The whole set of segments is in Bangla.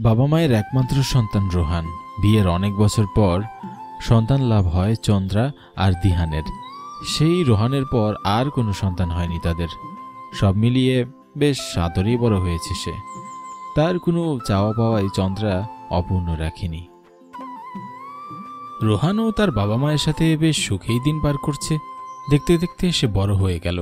বাবা মায়ের একমাত্র সন্তান রোহান। বিয়ের অনেক বছর পর সন্তান লাভ হয় চন্দ্রা আর দিহানের। সেই রোহানের পর আর কোনো সন্তান হয়নি তাদের। সব মিলিয়ে বেশ সাদরেই বড় হয়েছে সে। তার কোনো চাওয়া পাওয়াই চন্দ্রা অপূর্ণ রাখেনি। রোহানও তার বাবা মায়ের সাথে বেশ সুখেই দিন পার করছে। দেখতে দেখতে সে বড় হয়ে গেল।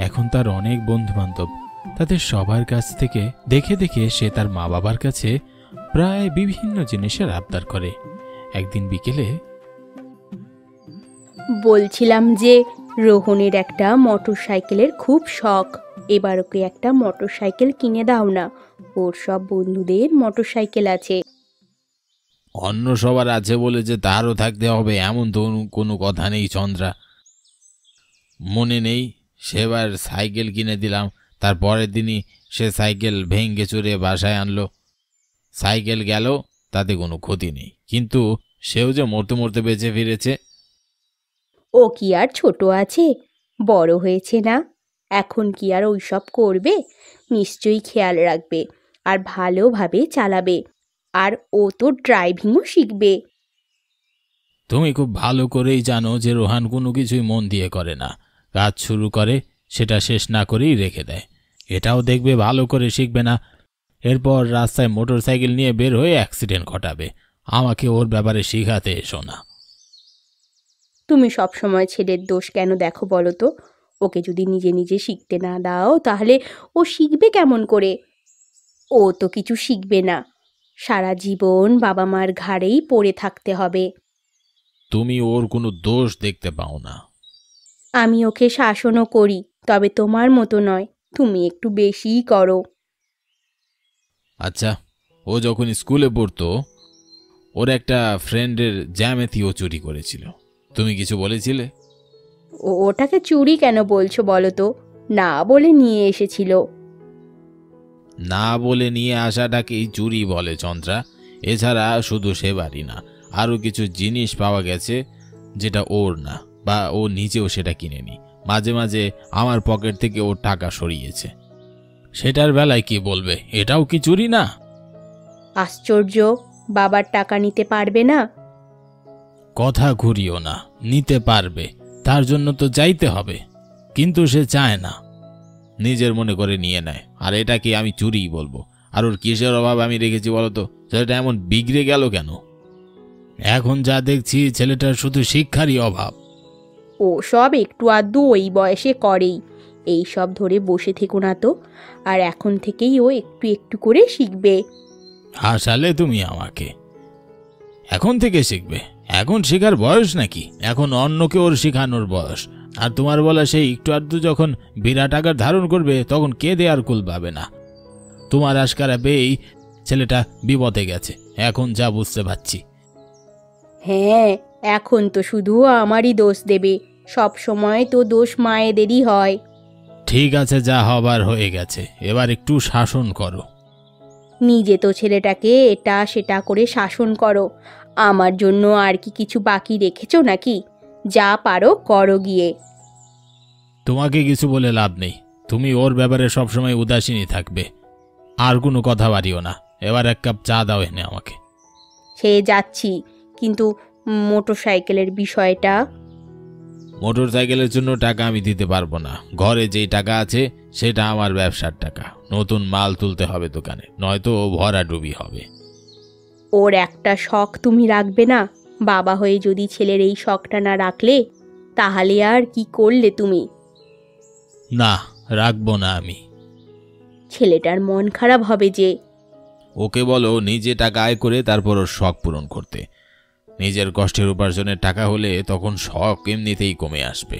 এখন তার অনেক বন্ধু বান্ধব। তাদের সবার কাছ থেকে দেখে দেখে সে তার মা বাবার কাছে প্রায় বিভিন্ন জিনিসের আবদার করে। একদিন বিকেলে বলছিলাম যে রোহনের একটা মোটর সাইকেলের খুব শখ, এবার ওকে একটা মোটর সাইকেল কিনে দাও না। ওর সব বন্ধুদের মোটর সাইকেল আছে। অন্য সবার আছে বলে যে তারও থাকতে হবে এমন তো কোনো কথা নেই চন্দ্রা। মনে নেই সেবার সাইকেল কিনে দিলাম, তার পরের দিনই সে সাইকেল ভেঙে চুরে বাসায় আনলো। সাইকেল গেল, তাতে কোনো ক্ষতি নেই, কিন্তু সেও যে মরতে মরতে বেঁচে ফিরেছে। ও কি আর ছোট আছে, বড় হয়েছে না? এখন কি আর ওইসব করবে? নিশ্চয়ই খেয়াল রাখবে আর ভালোভাবে চালাবে। আর ও তো ড্রাইভিংও শিখবে। তুমি খুব ভালো করেই জানো যে রোহান কোনো কিছুই মন দিয়ে করে না। কাজ শুরু করে সেটা শেষ না করেই রেখে দেয়। এটাও দেখবে ভালো করে শিখবে না, এরপর রাস্তায় মোটর সাইকেল নিয়ে বের হয়ে অ্যাক্সিডেন্ট ঘটাবে। আমাকে ওর ব্যাপারে শিখাতে এসো না। তুমি সব সময় ছেলের দোষ কেন দেখো বলো তো? ওকে যদি নিজে নিজে শিখতে না দাও তাহলে ও শিখবে কেমন করে? ও তো কিছু শিখবে না, সারা জীবন বাবা মার ঘাড়েই পড়ে থাকতে হবে। তুমি ওর কোনো দোষ দেখতে পাও না। আমি ওকে শাসনও করি, তবে তোমার মতো নয়, তুমি একটু বেশিই করো। আচ্ছা, ও যখন স্কুলে পড়তো ওর একটা ফ্রেন্ডের জ্যামিতিও চুরি করেছিল, তুমি কিছু বলেছিলে? ওটাকে চুরি কেন বলছো বলো তো? না বলে নিয়ে এসেছিল। না বলে নিয়ে আসাটাকেই চুরি বলে চন্দ্রা। এছাড়া শুধু সেবারই না, আরও কিছু জিনিস পাওয়া গেছে যেটা ওর না, বা ও নিজেও সেটা কিনেনি। মাঝে মাঝে আমার পকেট থেকে ওর টাকা সরিয়েছে। সেটার বেলায় কি বলবে? এটাও কি চুরি না? আশ্চর্য, বাবার টাকা নিতে পারবে না? কথা ঘুরিও না, নিতে পারবে, তার জন্য তো চাইতে হবে, কিন্তু সে চায় না, নিজের মনে করে নিয়ে নেয়। আর এটা কি আমি চুরিই বলবো? আর ওর কিসের অভাব আমি রেখেছি বলতো? ছেলেটা এমন বিগড়ে গেল কেন? এখন যা দেখছি ছেলেটার শুধু শিক্ষারই অভাব। ও সব একটু আধটু ওই বয়সে করেই, এই সব ধরে বসে থেকো না তো। আর এখন থেকেই ও একটু একটু করে শিখবে। হাসালে তুমি আমাকে। এখন থেকে শিখবে? এখন শেখার বয়স নাকি? এখন অন্যকে ওর শেখানোর বয়স। আর তোমার বলা সেই একটু আধটু যখন বিরাট আকার ধারণ করবে তখন কে দেয়ার কুল পাবে না। তোমার আশকারা পেয়েই ছেলেটা বিপদে গেছে, এখন যা বুঝতে পারছি। হ্যাঁ, এখন তো শুধু আমারই দোষ দেবে। সব সময় তো দোষ মায়েদেরই হয়। ঠিক আছে, যা হবার হয়ে গেছে, এবার একটু শাসন করো। নিজে তো ছেলেটাকে এটা সেটা করে শাসন করো, আমার জন্য আর কি কিছু বাকি রেখেছো নাকি? যা পারো করো গিয়ে। তোমাকে কিছু বলে লাভ নেই, তুমি ওর ব্যাপারে সবসময় উদাসীনই থাকবে। আর কোনো কথা বাড়িও না। এবার এক কাপ চা দাও এনে আমাকে। সে যাচ্ছি, কিন্তু মোটর সাইকেলের বিষয়টা। মোটর সাইকেলের জন্য টাকা আমি দিতে পারবো না। ঘরে যেই টাকা আছে সেটা আমার ব্যবসার টাকা। নতুন মাল তুলতে হবে দোকানে, নয়তো ভরাডুবি হবে। ওর একটা শখ তুমি রাখবে না? বাবা হয়ে যদি ছেলের এই শখটা না রাখলে, তাহলে আর কি করলে তুমি? না, রাখবো না আমি। ছেলেটার মন খারাপ হবে যে। ওকে বলো নিজে টাকা আয় করে তারপর ওর শখ পূরণ করতে। নিজের কষ্টের উপার্জনের টাকা হলে তখন শখ এমনিতেই কমে আসবে।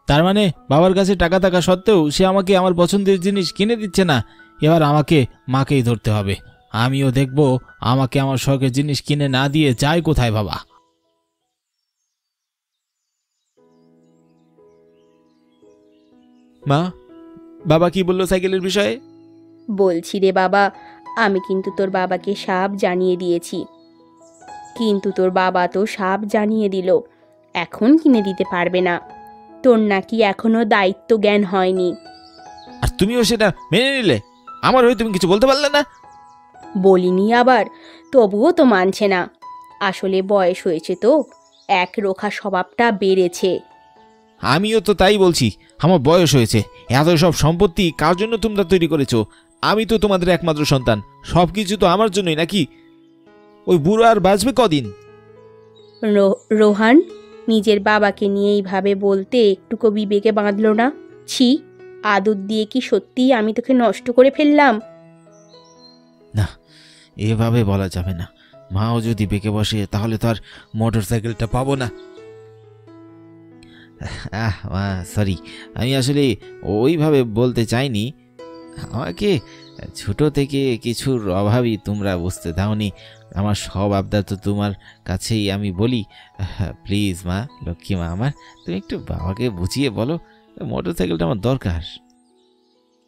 তার মানে বাবার কাছে টাকা থাকা সত্ত্বেও সে আমাকে আমার পছন্দের জিনিস কিনে দিচ্ছে না। এবার আমাকে মাকেই ধরতে হবে। আমিও দেখব আমাকে আমার শখের জিনিস কিনে না দিয়ে যায় কোথায় বাবা। মা, বাবা কি বললো সাইকেলের বিষয়ে? বলছি রে বাবা, আমি কিন্তু তোর বাবাকে সব জানিয়ে দিয়েছি, কিন্তু তোর বাবা তো সব জানিয়ে দিল, এখন কিনে দিতে পারবে না। তোর নাকি এখনো দায়িত্ব জ্ঞান হয়নি। আর তুমিও সেটা মেনে নিলে? আমার হয়ে তুমি কিছু বলতে পারলে না? বলিনি আবার, তবুও তো মানছে না। আসলে বয়স হয়েছে তো, একরোখা স্বভাবটা বেড়েছে। আমিও তো তাই বলছি, আমার বয়স হয়েছে। এত সব সম্পত্তি কার জন্য তোমরা তৈরি করেছো? আমি তো তোমাদের একমাত্র সন্তান, সবকিছু তো আমার জন্যই নাকি? ওই বুড়ো আর বাঁচবে কদিন? রোহান, নিজের বাবাকে নিয়ে এইভাবে বলতে একটুকু বিবেকে বাঁধলো না? ছি, আদর দিয়ে কি সত্যিই আমি তোকে নষ্ট করে ফেললাম? না, এভাবে বলা যাবে না। মাও যদি বেঁকে বসে তাহলে তো আর মোটর সাইকেলটা পাবো না। সরি, আমি আসলে ওইভাবে বলতে চাইনি। আমাকে ছোট থেকে কিছুর অভাবই তোমরা বুঝতে দাওনি। আমার সব আবদার তো তোমার কাছেই আমি বলি। প্লিজ মা, লক্ষ্মী মা আমার, তুমি একটু বাবাকে বুঝিয়ে বলো মোটর সাইকেলটা আমার দরকার।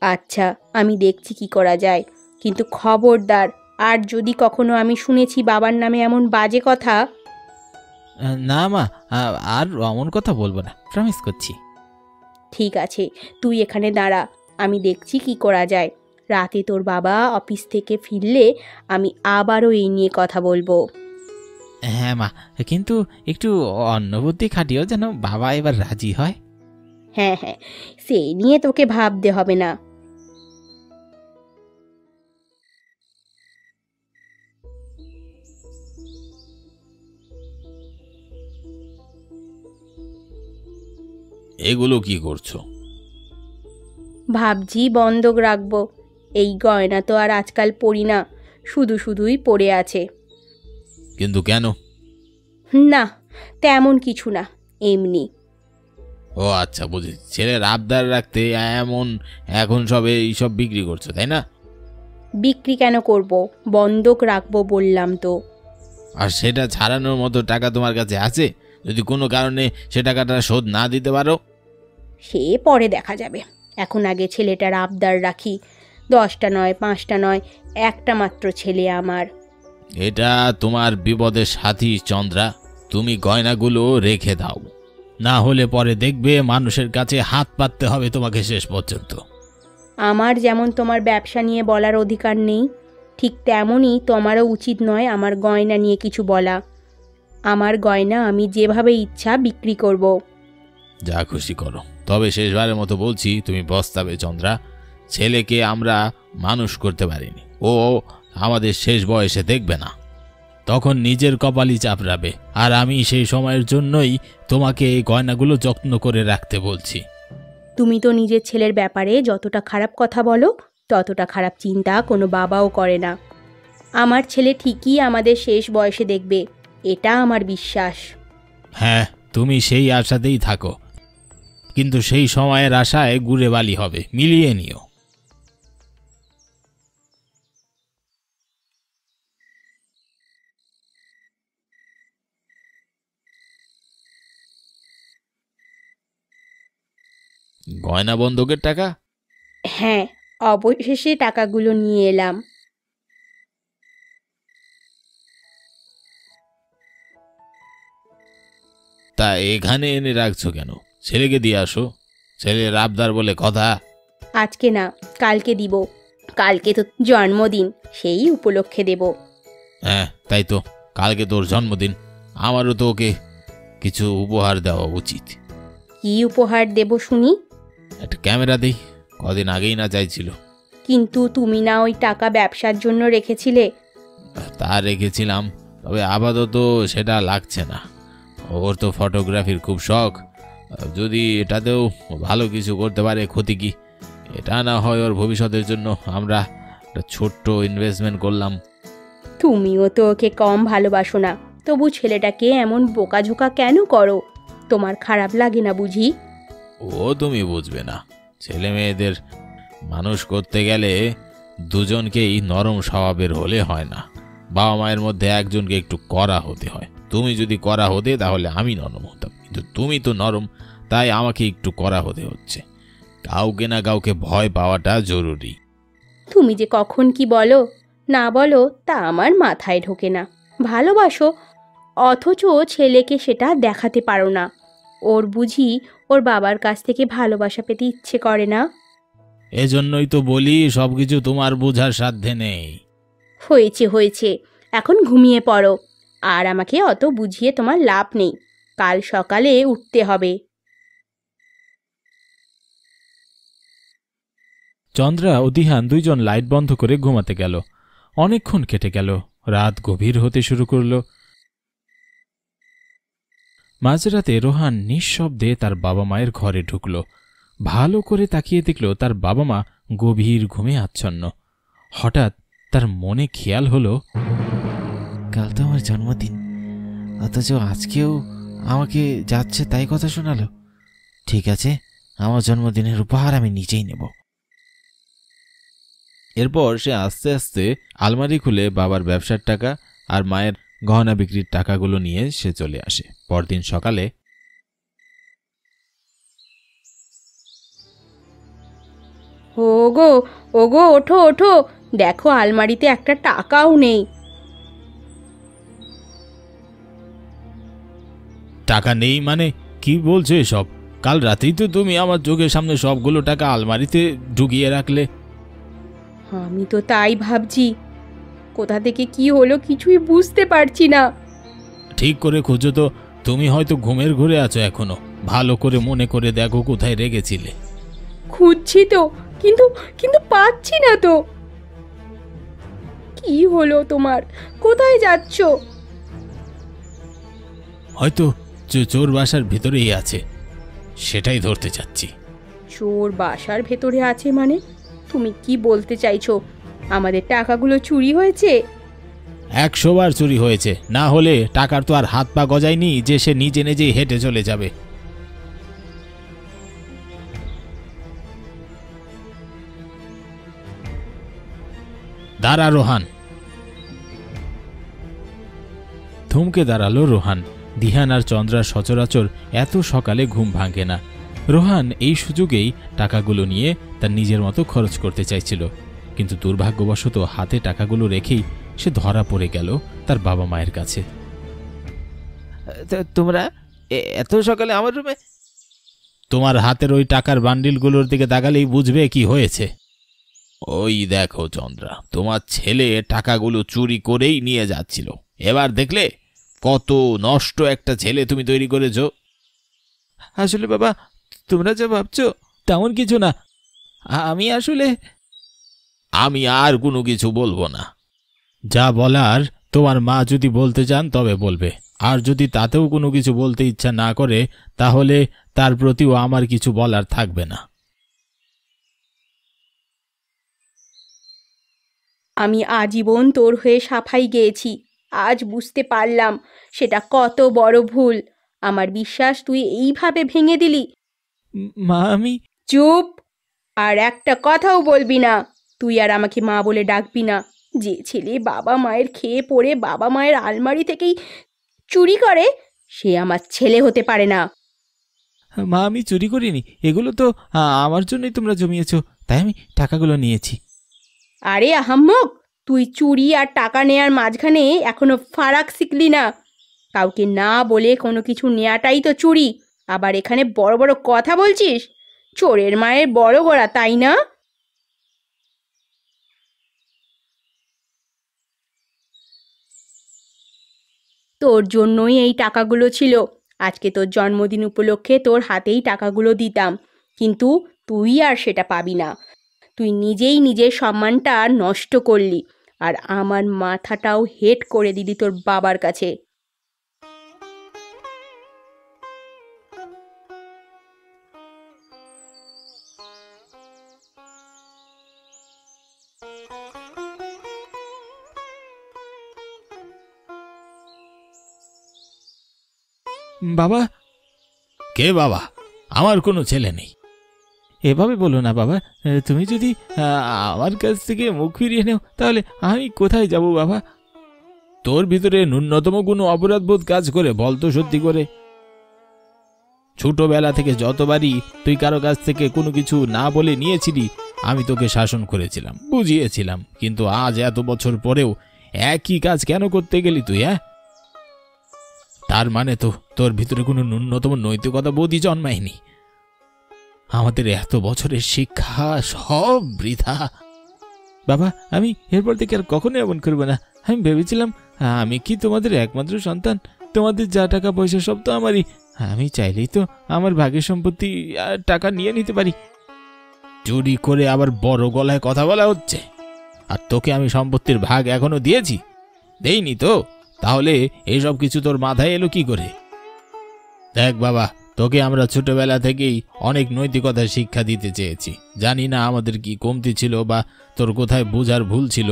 আচ্ছা, আমি দেখছি কি করা যায়, কিন্তু খবরদার, আর যদি কখনো আমি শুনেছি বাবার নামে এমন বাজে কথা। না মা, আর অমন কথা বলবো না, প্রমিস করছি। ঠিক আছে, তুই এখানে দাঁড়া, আমি দেখছি কি করা যায়। রাতে তোর বাবা অফিস থেকে ফিরলে আমি আবারও এই নিয়ে কথা বলবো। হ্যাঁ মা, কিন্তু একটু অন্য বুদ্ধি খাটিও যেন বাবা এবার রাজি হয়। হ্যাঁ হ্যাঁ, সেই নিয়ে তোকে ভাবতে হবে না। এগুলো কি করছো? ভাবছি বন্ধক রাখবো। এই গয়না তো আর আজকাল পরি না, শুধু শুধুই পড়ে আছে। কিন্তু কেন? না, তেমন কিছু না, এমনি। ও আচ্ছা, বুঝেছি, ছেলের আবদার রাখতে এমন এখন সব এইসব বিক্রি করছো, তাই না? বিক্রি কেন করব, বন্ধক রাখবো বললাম তো। আর সেটা ছাড়ানোর মতো টাকা তোমার কাছে আছে? যদি কোনো কারণে সে টাকাটা শোধ না দিতে পারো? সে পরে দেখা যাবে, এখন আগে ছেলেটার আবদার রাখি। 10টা নয়, 5টা নয়, একটা মাত্র ছেলে আমার। এটা তোমার বিপদের সাথী চন্দ্রা, তুমি গয়নাগুলো রেখে দাও, না হলে পরে দেখবে মানুষের কাছে হাত পাততে হবে তোমাকে শেষ পর্যন্ত। আমার যেমন তোমার ব্যবসা নিয়ে বলার অধিকার নেই, ঠিক তেমনই তোমারও উচিত নয় আমার গয়না নিয়ে কিছু বলা। আমার গয়না আমি যেভাবে ইচ্ছা বিক্রি করব। যা খুশি করো, তবে শেষবারের মতো বলছি, তুমি পস্তাবে চন্দ্রা। ছেলেকে আমরা মানুষ করতে পারিনি, ও আমাদের শেষ বয়সে দেখবে না, তখন নিজের কপালই চাপড়াবে। আর আমি সেই সময়ের জন্যই তোমাকে এই গয়নাগুলো যত্ন করে রাখতে বলছি। তুমি তো নিজের ছেলের ব্যাপারে যতটা খারাপ কথা বলো, ততটা খারাপ চিন্তা কোনো বাবাও করে না। আমার ছেলে ঠিকই আমাদের শেষ বয়সে দেখবে, এটা আমার বিশ্বাস। হ্যাঁ, তুমি সেই আশাতেই থাকো, কিন্তু সেই সময়ের আশায় গুড়ে বালি হবে, মিলিয়ে নিও। গয়না বন্ধকের টাকা? হ্যাঁ, অবশেষে টাকাগুলো নিয়ে এলাম। তা এখানে এনে রাখছো কেন? ছেলেকে দিয়ে আসো, ছেলের আবদার বলে কথা। আজকে না, কালকে দিব। কালকে তো জন্মদিন, সেই উপলক্ষে দেব। হ্যাঁ তাই তো, কালকে তোর জন্মদিন, আমারও তো ওকে কিছু উপহার দেওয়া উচিত। কি উপহার দেব শুনি? একটা ক্যামেরা দেই, কদিন আগেই না চাইছিল। কিন্তু তুমি না ওই টাকা ব্যবসার জন্য রেখেছিলে? তা রেখেছিলাম, তবে আপাতত সেটা লাগছে না। ওর তো ফটোগ্রাফির খুব শখ, যদি এটাতেও ভালো কিছু করতে পারে ক্ষতি কি? এটা না হয় ওর ভবিষ্যতের জন্য আমরা একটা ছোট্ট ইনভেস্টমেন্ট করলাম। তুমিও তো ওকে কম ভালোবাসো না, তবু ছেলেটাকে এমন বোকাঝোকা কেন করো? তোমার খারাপ লাগে না বুঝি? ও তুমি বুঝবে না, ছেলে মেয়েদের মানুষ করতে গেলে দুজনকেই নরম স্বভাবের হলে হয় না, বাবা মায়ের মধ্যে একজনকে একটু কড়া হতে হয়। তুমি যদি কড়া হতে তাহলে আমি নরম হতাম, কিন্তু তুমি তো নরম, তাই আমাকে একটু কড়া হতে হচ্ছে। কাউকে না কাউকে ভয় পাওয়াটা জরুরি। তুমি যে কখন কি বলো না বলো তা আমার মাথায় ঢোকে না। ভালোবাসো, অথচ ছেলেকে সেটা দেখাতে পারো না। ওর বুঝি ওর বাবার কাছ থেকে ভালোবাসা পেতে ইচ্ছে করে না? এজন্যই তো বলি সবকিছু তোমার বোঝার সাধ্যে নেই। হয়েছে হয়েছে, এখন ঘুমিয়ে পড়ো। আর আমাকে অত বুঝিয়ে তোমার লাভ নেই, কাল সকালে উঠতে হবে। চন্দ্রা ও দিহান দুইজন লাইট বন্ধ করে ঘুমাতে গেল। অনেকক্ষণ কেটে গেল, রাত গভীর হতে শুরু করল। মাঝরাতে রোহান নিঃশব্দে তার বাবা মায়ের ঘরে ঢুকল। ভালো করে তাকিয়ে দেখল তার বাবা মা গভীর ঘুমে আচ্ছন্ন। হঠাৎ তার মনে খেয়াল হলো, কাল তো আমার জন্মদিন, অথচ আজকেও আমাকে যাচ্ছে তাই কথা শোনালো। ঠিক আছে, আমার জন্মদিনের উপহার আমি নিজেই নেব। এরপর সে আস্তে আস্তে আলমারি খুলে বাবার ব্যবসার টাকা আর মায়ের গহনা বিক্রির টাকাগুলো নিয়ে সে চলে আসে। পরদিন সকালে ওগো ওগো, ওঠো ওঠো, দেখো আলমারিতে একটা টাকাও নেই। টাকা নেই মানে কি বলছো এসব? কাল রাতেই তো তুমি আমার চোখের সামনে সবগুলো টাকা আলমারিতে ঢুকিয়ে রাখলে। আমি তো তাই ভাবছি, কোথা থেকে কি হলো কিছুই বুঝতে পারছি না। ঠিক করে খুঁজো তো, তুমি হয়তো ঘুমের ঘুরে আছো এখনো। ভালো করে মনে করে দেখো কোথায় রেখেছিলে। খুঁজছি তো, কিন্তু কিন্তু পাচ্ছি না তো। কি হলো তোমার? কোথায় যাচ্ছ? হয়তো চোর বাসার ভিতরেই আছে, সেটাই ধরতে চাচ্ছি। চোর বাসার ভেতরে আছে মানে? তুমি কি বলতে চাইছো? আমাদের টাকাগুলো চুরি হয়েছে? 100 বার চুরি হয়েছে, না হলে টাকার তো আর হাত পা গজায়নি যে সে নিজে নিজেই হেঁটে চলে যাবে। দাঁড়া রোহান। থমকে দাঁড়ালো রোহান। দিহান আর চন্দ্রার সচরাচর এত সকালে ঘুম ভাঙে না। রোহান এই সুযোগেই টাকাগুলো নিয়ে তার নিজের মতো খরচ করতে চাইছিল, কিন্তু দুর্ভাগ্যবশত হাতে টাকাগুলো রেখেই সে ধরা পড়ে গেল তার বাবা মায়ের কাছে। তোমরা এত সকালে আমার রুমে? তোমার হাতের ওই টাকার বান্ডিলগুলোর দিকে তাকালেই বুঝবে কি হয়েছে। ওই দেখো চন্দ্রা, তোমার ছেলে টাকাগুলো চুরি করেই নিয়ে যাচ্ছিল। এবার দেখলে কত নষ্ট একটা ছেলে তুমি তৈরি করেছো। আসলে বাবা, তোমরা যা ভাবছো তেমন কিছু না। আমি আর কোনো কিছু বলবো না। যা বলার তোমার মা যদি বলতে চান তবে বলবে, আর যদি তাতেও কোনো কিছু বলতে ইচ্ছা না করে তাহলে তার প্রতিও আমার কিছু বলার থাকবে না। আমি আজীবন তোর হয়ে সাফাই গেয়েছি, আজ বুঝতে পারলাম সেটা কত বড় ভুল। আমার বিশ্বাস তুই এইভাবে ভেঙে দিলি। মা, আমি চুপ! আর একটা কথাও বলবি না। তুই আর আমাকে মা বলে ডাকবি না। যে ছেলে বাবা মায়ের খেয়ে পড়ে বাবা মায়ের আলমারি থেকেই চুরি করে, সে আমার ছেলে হতে পারে না। মা, আমি চুরি করিনি। এগুলো তো আমার জন্যই তোমরা জমিয়েছো, তাই আমি টাকাগুলো নিয়েছি। আরে আহাম্মক, তুই চুরি আর টাকা নেয়ার মাঝখানে এখনো ফারাক শিখলি না। কাউকে না বলে কোনো কিছু নেয়াটাই তো চুরি, আবার এখানে বড় বড় কথা বলছিস। চোরের মায়ের বড় গড়া, তাই না? তোর জন্যই এই টাকাগুলো ছিল। আজকে তোর জন্মদিন উপলক্ষে তোর হাতেই টাকাগুলো দিতাম, কিন্তু তুই আর সেটা পাবি না। তুই নিজেই নিজের সম্মানটা নষ্ট করলি, আর আমার মাথাটাও হেট করে দিলি তোর বাবার কাছে। বাবা, কে বাবা? আমার কোনো ছেলে নেই। এভাবে বলো না বাবা। তুমি যদি আমার কাছ থেকে মুখ ফিরিয়ে নেও তাহলে আমি কোথায় যাব বাবা? তোর ভিতরে ন্যূনতম কোনো অপরাধবোধ কাজ করে বলতো সত্যি করে? ছোটবেলা থেকে যতবারই তুই কারো কাছ থেকে কোনো কিছু না বলে নিয়েছিলি, আমি তোকে শাসন করেছিলাম, বুঝিয়েছিলাম, কিন্তু আজ এত বছর পরেও একই কাজ কেন করতে গেলি তুই? তার মানে তো তোর ভিতরে কোনো ন্যূনতম নৈতিকতা বোধই জন্মায়নি। আমাদের এত বছরের শিক্ষা সব বৃথা। বাবা, আমি এরপর থেকে আর কখনো এমন করবো না। আমি ভেবেছিলাম আমি কি তোমাদের একমাত্র সন্তান, তোমাদের যা টাকা পয়সা সব তো আমারই। আমি চাইলেই তো আমার ভাগের সম্পত্তি টাকা নিয়ে নিতে পারি। চুরি করে আবার বড় গলায় কথা বলা হচ্ছে। আর তোকে আমি সম্পত্তির ভাগ এখনো দিয়েছি? দেইনি তো। তাহলে এইসব কিছু তোর মাথায় এলো কি করে? দেখ বাবা, তোকে আমরা ছোটবেলা থেকেই অনেক নৈতিকতার শিক্ষা দিতে চেয়েছি। জানি না আমাদের কি কমতি ছিল বা তোর কোথায় বোঝার ভুল ছিল,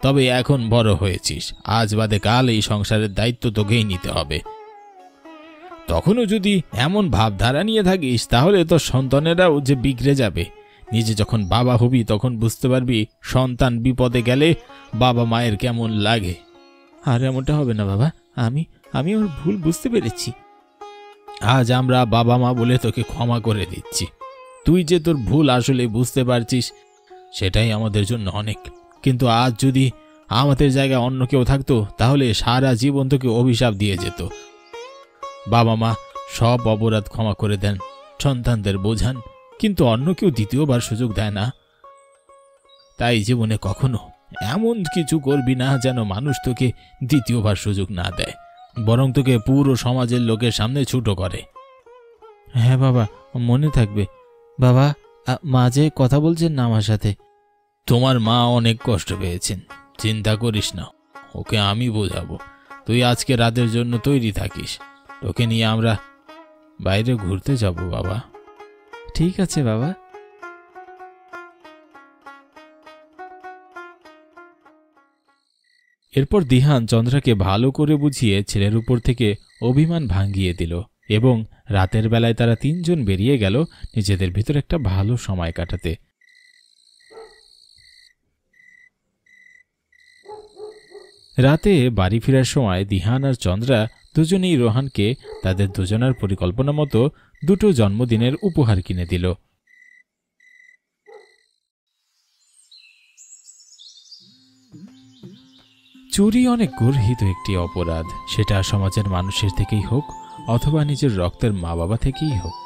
তবে এখন বড় হয়েছিস। আজ বাদে কাল এই সংসারের দায়িত্ব তোকেই নিতে হবে। তখনও যদি এমন ভাবধারা নিয়ে থাকিস তাহলে তোর সন্তানেরাও যে বিগড়ে যাবে। নিজে যখন বাবা হবি তখন বুঝতে পারবি সন্তান বিপদে গেলে বাবা মায়ের কেমন লাগে। আর এমনটা হবে না বাবা, আমি ওর ভুল বুঝতে পেরেছি। আজ আমরা বাবা মা বলে তোকে ক্ষমা করে দিচ্ছি। তুই যে তোর ভুল আসলে বুঝতে পারছিস সেটাই আমাদের জন্য অনেক। কিন্তু আজ যদি আমাদের জায়গায় অন্য কেউ থাকতো তাহলে সারা জীবন তোকে অভিশাপ দিয়ে যেত। বাবা মা সব অপরাধ ক্ষমা করে দেন, সন্তানদের বোঝান, কিন্তু অন্য কেউ দ্বিতীয়বার সুযোগ দেয় না। তাই জীবনে কখনো এমন কিছু করবি না যেন মানুষ তোকে দ্বিতীয়বার সুযোগ না দেয়, বরং তোকে পুরো সমাজের লোকের সামনে ছোট করে। হ্যাঁ বাবা, মনে থাকবে। বাবা, মাঝে কথা বলছেন না আমার সাথে? তোমার মা অনেক কষ্ট পেয়েছেন, চিন্তা করিস না, ওকে আমি বোঝাবো। তুই আজকে রাতের জন্য তৈরি থাকিস, তোকে নিয়ে আমরা বাইরে ঘুরতে যাব বাবা। ঠিক আছে বাবা। এরপর দিহান চন্দ্রাকে ভালো করে বুঝিয়ে ছেলের উপর থেকে অভিমান ভাঙিয়ে দিল এবং রাতের বেলায় তারা তিনজন বেরিয়ে গেল নিজেদের ভিতর একটা ভালো সময় কাটাতে। রাতে বাড়ি ফেরার সময় দিহান আর চন্দ্রা দুজনেই রোহানকে তাদের দুজনার পরিকল্পনা মতো দুটো জন্মদিনের উপহার কিনে দিল। চুরি অনেক গর্হিত একটি অপরাধ, সেটা সমাজের মানুষের থেকেই হোক অথবা নিজের রক্তের মা বাবা থেকেই হোক।